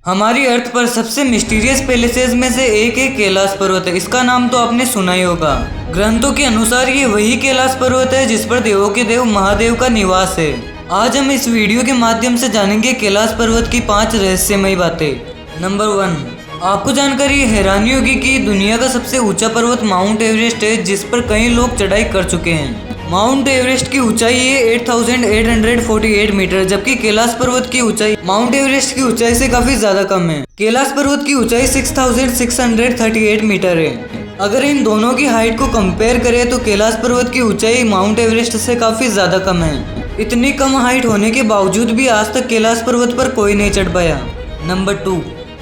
हमारी अर्थ पर सबसे मिस्टीरियस पैलेसेस में से एक है कैलाश पर्वत है। इसका नाम तो आपने सुना ही होगा। ग्रंथों के अनुसार ये वही कैलाश पर्वत है जिस पर देवों के देव महादेव का निवास है। आज हम इस वीडियो के माध्यम से जानेंगे कैलाश पर्वत की 5 रहस्यमयी बातें। नंबर 1, आपको जानकारी हैरानी होगी कि दुनिया का सबसे ऊंचा पर्वत माउंट एवरेस्ट है, जिस पर कई लोग चढ़ाई कर चुके हैं। माउंट एवरेस्ट की ऊंचाई है 8,848 मीटर, जबकि कैलाश पर्वत की ऊंचाई माउंट एवरेस्ट की ऊंचाई से काफी ज्यादा कम है। कैलाश पर्वत की ऊंचाई 6,638 मीटर है। अगर इन दोनों की हाइट को कंपेयर करें तो कैलाश पर्वत की ऊंचाई माउंट एवरेस्ट से काफी ज्यादा कम है। इतनी कम हाइट होने के बावजूद भी आज तक कैलाश पर्वत पर कोई नहीं चढ़ पाया। नंबर 2,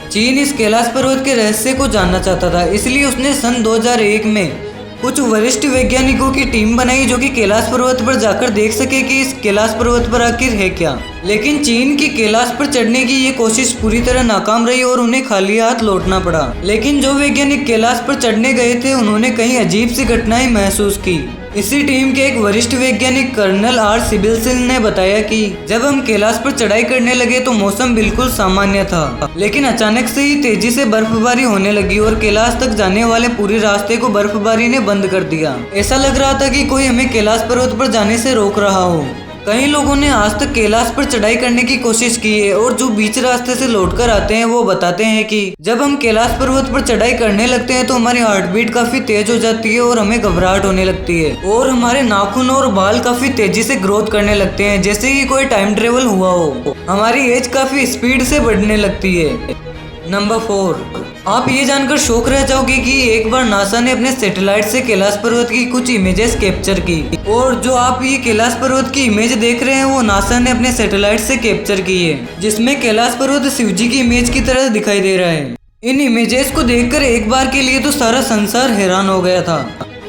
चीन इस कैलाश पर्वत के रहस्य को जानना चाहता था, इसलिए उसने सन 2001 में कुछ वरिष्ठ वैज्ञानिकों की टीम बनाई जो कि कैलाश पर्वत पर जाकर देख सके कि इस कैलाश पर्वत पर आखिर है क्या। लेकिन चीन की कैलाश पर चढ़ने की ये कोशिश पूरी तरह नाकाम रही और उन्हें खाली हाथ लौटना पड़ा। लेकिन जो वैज्ञानिक कैलाश पर चढ़ने गए थे उन्होंने कई अजीब सी घटनाएं महसूस की। इसी टीम के एक वरिष्ठ वैज्ञानिक कर्नल आर सिबिल्सिल ने बताया कि जब हम कैलाश पर चढ़ाई करने लगे तो मौसम बिल्कुल सामान्य था, लेकिन अचानक से ही तेजी से बर्फबारी होने लगी और कैलाश तक जाने वाले पूरे रास्ते को बर्फबारी ने बंद कर दिया। ऐसा लग रहा था कि कोई हमें कैलाश पर्वत पर जाने से रोक रहा हो। कई लोगों ने आज तक कैलाश पर चढ़ाई करने की कोशिश की है और जो बीच रास्ते से लौटकर आते हैं वो बताते हैं कि जब हम कैलाश पर्वत पर चढ़ाई करने लगते हैं तो हमारी हार्ट बीट काफी तेज हो जाती है और हमें घबराहट होने लगती है और हमारे नाखून और बाल काफी तेजी से ग्रोथ करने लगते हैं, जैसे कि कोई टाइम ट्रेवल हुआ हो। हमारी एज काफी स्पीड से बढ़ने लगती है। नंबर 4, आप ये जानकर शौक रह जाओगे कि एक बार नासा ने अपने सैटेलाइट से कैलाश पर्वत की कुछ इमेजेस कैप्चर की, और जो आप ये कैलाश पर्वत की इमेज देख रहे हैं वो नासा ने अपने सैटेलाइट से कैप्चर की है, जिसमें कैलाश पर्वत शिवजी की इमेज की तरह दिखाई दे रहा है। इन इमेजेस को देखकर एक बार के लिए तो सारा संसार हैरान हो गया था।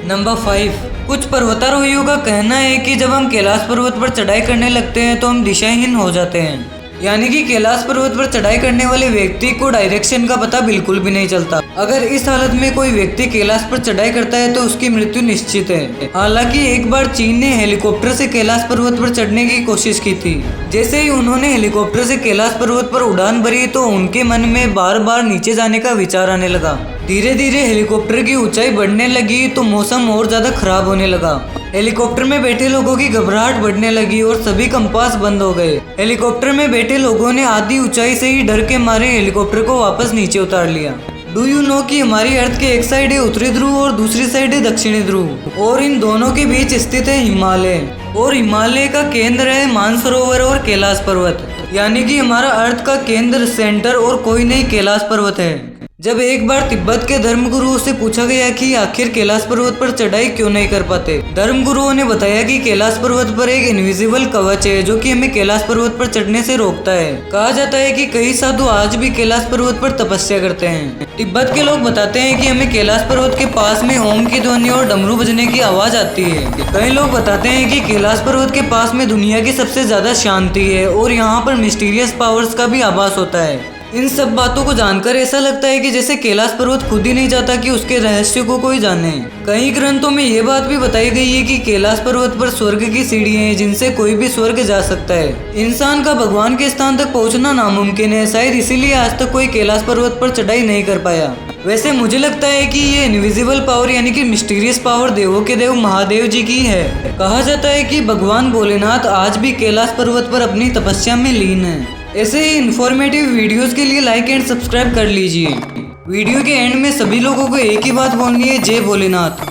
नंबर 5, कुछ पर्वतारोहियों का कहना है कि जब हम कैलाश पर्वत पर चढ़ाई करने लगते हैं तो हम दिशाहीन हो जाते हैं, यानी कि कैलाश पर्वत पर चढ़ाई करने वाले व्यक्ति को डायरेक्शन का पता बिल्कुल भी नहीं चलता। अगर इस हालत में कोई व्यक्ति कैलाश पर चढ़ाई करता है तो उसकी मृत्यु निश्चित है। हालांकि एक बार चीन ने हेलीकॉप्टर से कैलाश पर्वत पर चढ़ने की कोशिश की थी। जैसे ही उन्होंने हेलीकॉप्टर से कैलाश पर्वत पर उड़ान भरी तो उनके मन में बार बार नीचे जाने का विचार आने लगा। धीरे धीरे हेलीकॉप्टर की ऊंचाई बढ़ने लगी तो मौसम और ज्यादा खराब होने लगा। हेलीकॉप्टर में बैठे लोगों की घबराहट बढ़ने लगी और सभी कंपास बंद हो गए। हेलीकॉप्टर में बैठे लोगों ने आधी ऊंचाई से ही डर के मारे हेलीकॉप्टर को वापस नीचे उतार लिया। डू यू नो कि हमारी अर्थ के एक साइड है उत्तरी ध्रुव और दूसरी साइड है दक्षिणी ध्रुव, और इन दोनों के बीच स्थित है हिमालय, और हिमालय का केंद्र है मानसरोवर और कैलाश पर्वत, यानी कि हमारा अर्थ का केंद्र सेंटर और कोई नहीं कैलाश पर्वत है। जब एक बार तिब्बत के धर्मगुरुओं से पूछा गया कि आखिर कैलाश पर्वत पर चढ़ाई क्यों नहीं कर पाते, धर्मगुरुओं ने बताया कि कैलाश पर्वत पर एक इनविजिबल कवच है जो कि हमें कैलाश पर्वत पर चढ़ने से रोकता है। कहा जाता है कि कई साधु आज भी कैलाश पर्वत पर तपस्या करते हैं। तिब्बत के लोग बताते हैं कि हमें कैलाश पर्वत के पास में ओम की ध्वनि और डमरू बजने की आवाज आती है। कई लोग बताते हैं कि कैलाश पर्वत के पास में दुनिया की सबसे ज्यादा शांति है और यहाँ पर मिस्टीरियस पावर्स का भी आभास होता है। इन सब बातों को जानकर ऐसा लगता है कि जैसे कैलाश पर्वत खुद ही नहीं चाहता कि उसके रहस्य को कोई जाने। कई ग्रंथों में ये बात भी बताई गई है कि कैलाश पर्वत पर स्वर्ग की सीढ़ियां हैं जिनसे कोई भी स्वर्ग जा सकता है। इंसान का भगवान के स्थान तक पहुंचना नामुमकिन है, शायद इसीलिए आज तक कोई कैलाश पर्वत पर चढ़ाई नहीं कर पाया। वैसे मुझे लगता है कि ये इनविजिबल पावर यानी कि मिस्टीरियस पावर देवों के देव महादेव जी की है। कहा जाता है कि भगवान भोलेनाथ आज भी कैलाश पर्वत पर अपनी तपस्या में लीन है। ऐसे ही इन्फॉर्मेटिव वीडियोस के लिए लाइक एंड सब्सक्राइब कर लीजिए। वीडियो के एंड में सभी लोगों को एक ही बात बोलनी है, जय भोलेनाथ।